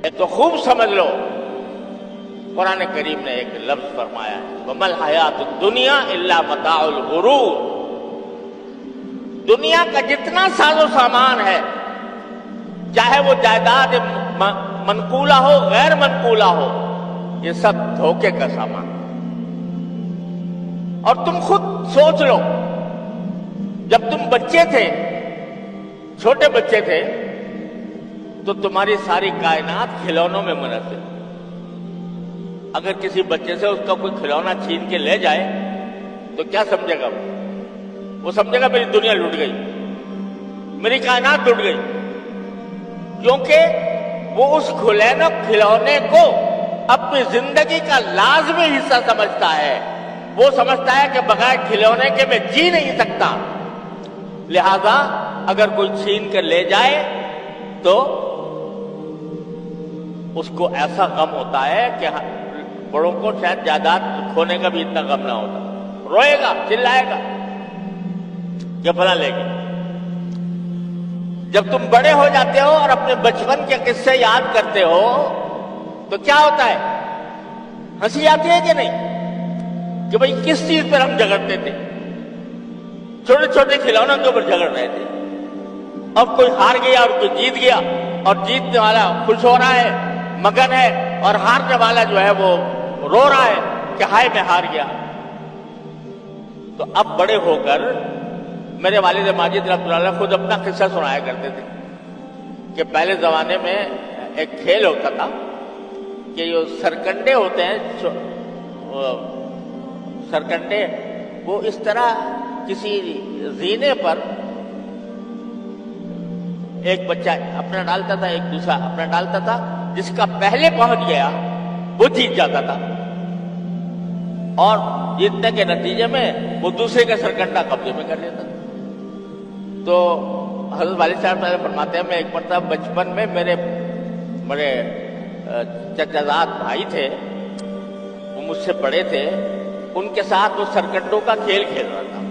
تو خوب سمجھ لو، قرآن کریم نے ایک لفظ فرمایا ہے، وَمَا الْحَيَاةُ الدُّنْيَا إِلَّا مَتَاعُ الْغُرُورِ۔ دنیا کا جتنا ساز و سامان ہے، چاہے وہ جائیداد منقولہ ہو غیر منقولہ ہو، یہ سب دھوکے کا سامان۔ اور تم خود سوچ لو، جب تم بچے تھے، چھوٹے بچے تھے، تو تمہاری ساری کائنات کھلونوں میں منحصر۔ اگر کسی بچے سے اس کا کوئی کھلونا چھین کے لے جائے تو کیا سمجھے گا؟ وہ سمجھے گا میری دنیا لٹ گئی، میری کائنات لٹ گئی، کیونکہ وہ اس کھلونے کو اپنی زندگی کا لازمی حصہ سمجھتا ہے۔ وہ سمجھتا ہے کہ بغیر کھلونے کے میں جی نہیں سکتا، لہذا اگر کوئی چھین کر لے جائے تو اس کو ایسا غم ہوتا ہے کہ بڑوں کو شاید جائیداد کھونے کا بھی اتنا غم نہ ہوتا، روئے گا، چلائے گا کہ فلاں لے گئے۔ جب تم بڑے ہو جاتے ہو اور اپنے بچپن کے قصے یاد کرتے ہو تو کیا ہوتا ہے؟ ہنسی آتی ہے کہ نہیں؟ کہ بھئی کس چیز پر ہم جھگڑتے تھے؟ چھوٹے چھوٹے کھلونوں کے اوپر جھگڑ رہے تھے۔ اب کوئی ہار گیا اور کوئی جیت گیا، اور جیتنے والا خوش ہو رہا ہے، مگن ہے، اور ہارنے والا جو ہے وہ رو رہا ہے کہ ہائے میں ہار گیا۔ تو اب بڑے ہو کر میرے والد ماجد رحمۃ اللہ علیہ خود اپنا قصہ سنایا کرتے تھے کہ پہلے زمانے میں ایک کھیل ہوتا تھا کہ جو سرکنڈے ہوتے ہیں، سرکنڈے وہ اس طرح کسی زینے پر ایک بچہ اپنا ڈالتا تھا، ایک دوسرا اپنا ڈالتا تھا، جس کا پہلے پہنچ گیا وہ جیت جاتا تھا، اور جیتنے کے نتیجے میں وہ دوسرے کا سرکنڈا قبضے میں کر لیتا تھا۔ تو حضرت والد صاحب فرماتے ہیں، میں ایک مرتبہ بچپن میں میرے چچا زاد بھائی تھے، وہ مجھ سے بڑے تھے، ان کے ساتھ وہ سرکنڈوں کا کھیل کھیل رہا تھا۔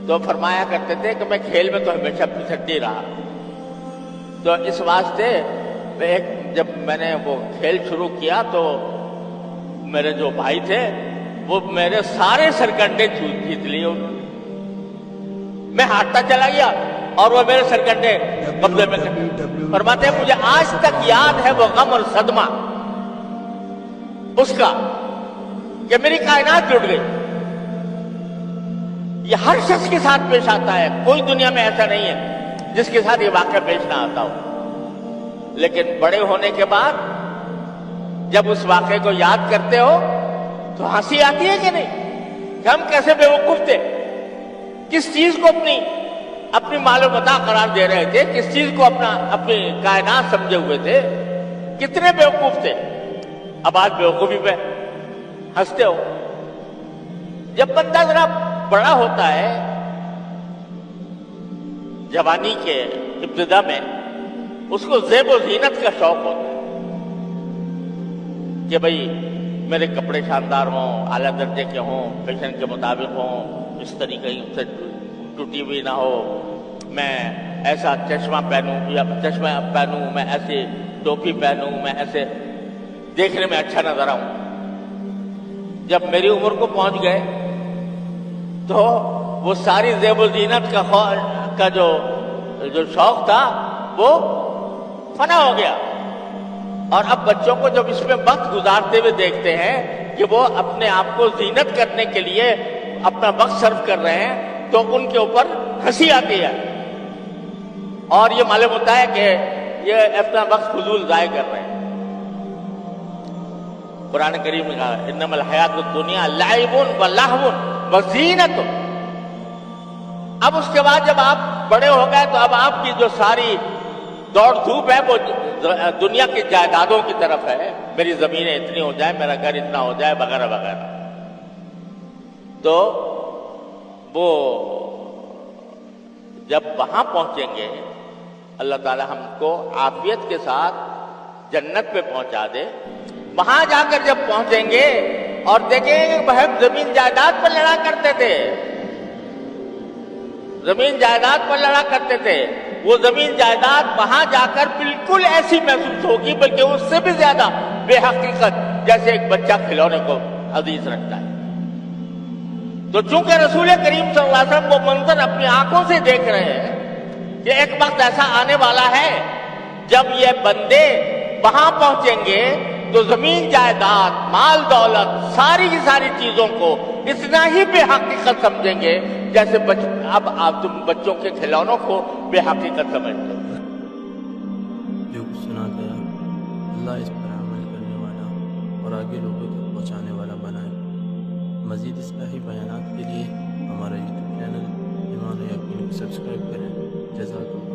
تو فرمایا کرتے تھے کہ میں کھیل میں تو ہمیشہ پچھڑتی رہا، تو اس واسطے جب میں نے وہ کھیل شروع کیا تو میرے جو بھائی تھے وہ میرے سارے سرکنڈے جیت لیے، میں ہارتا چلا گیا اور وہ میرے سرکنڈے قبضے میں کر۔ فرماتے ہیں مجھے آج تک یاد ہے وہ غم اور صدمہ اس کا کہ میری کائنات جڑ گئی۔ یہ ہر شخص کے ساتھ پیش آتا ہے، کوئی دنیا میں ایسا نہیں ہے جس کے ساتھ یہ واقعہ پیش نہ آتا ہو۔ لیکن بڑے ہونے کے بعد جب اس واقعے کو یاد کرتے ہو تو ہنسی آتی ہے کہ نہیں، کہ ہم کیسے بیوقوف تھے، کس چیز کو اپنی مال و متاع قرار دے رہے تھے، کس چیز کو اپنی کائنات سمجھے ہوئے تھے، کتنے بیوقوف تھے۔ اب آج بیوقوفی پہ ہنستے ہو۔ جب بندہ ذرا بڑا ہوتا ہے، جوانی کے ابتدا میں اس کو زیب و زینت کا شوق ہوتا ہے کہ بھئی میرے کپڑے شاندار ہوں، اعلیٰ درجے کے ہوں، فیشن کے مطابق ہوں، اس طریقے سے ٹوٹی ہوئی نہ ہو، میں ایسا چشمہ پہنوں یا چشمہ پہنوں، میں ایسے ٹوپی پہنوں، میں ایسے دیکھنے میں اچھا نظر آؤں۔ جب میری عمر کو پہنچ گئے تو وہ ساری زیب و زینت کا جو شوق تھا وہ فنا ہو گیا، اور اب بچوں کو جب اس میں وقت گزارتے ہوئے دیکھتے ہیں کہ وہ اپنے آپ کو زینت کرنے کے لیے اپنا وقت صرف کر رہے ہیں تو ان کے اوپر ہنسی آتی ہے، اور یہ معلوم ہوتا ہے کہ یہ اپنا وقت فضول ضائع کر رہے ہیں۔ قرآن کریم نے کہا انما الحیات الدنیا لعب و لہو و زینت۔ اب اس کے بعد جب آپ بڑے ہو گئے تو اب آپ کی جو ساری دوڑ دھوپ ہے وہ دنیا کی جائیدادوں کی طرف ہے، میری زمینیں اتنی ہو جائے، میرا گھر اتنا ہو جائے، وغیرہ وغیرہ۔ تو وہ جب وہاں پہنچیں گے اللہ تعالی ہم کو عافیت کے ساتھ جنت پہ پہنچا دے، وہاں جا کر جب پہنچیں گے اور دیکھیں گے کہ ہم زمین جائیداد پر لڑا کرتے تھے، زمین جائیداد پر لڑا کرتے تھے، وہ زمین جائیداد وہاں جا کر بالکل ایسی محسوس ہوگی، بلکہ اس سے بھی زیادہ بے حقیقت، جیسے ایک بچہ کھلونے کو عزیز رکھتا ہے۔ تو چونکہ رسول کریم صلی اللہ علیہ وسلم وہ منظر اپنی آنکھوں سے دیکھ رہے ہیں کہ ایک وقت ایسا آنے والا ہے جب یہ بندے وہاں پہنچیں گے تو زمین جائیداد، مال دولت، ساری کی ساری چیزوں کو اتنا ہی بے حقیقت سمجھیں گے جیسے اب آپ تم بچوں کے کھلونوں کو بے حقیقت سمجھتے ہو۔ جو کچھ سنا گیا اللہ اس پر عمل کرنے والا اور آگے لوگوں تک پہنچانے والا بنائے۔ مزید اصلاحی بیانات کے لیے ہمارا یوٹیوب چینل ایمان و یقین کو سبسکرائب کریں۔ جزاک اللہ۔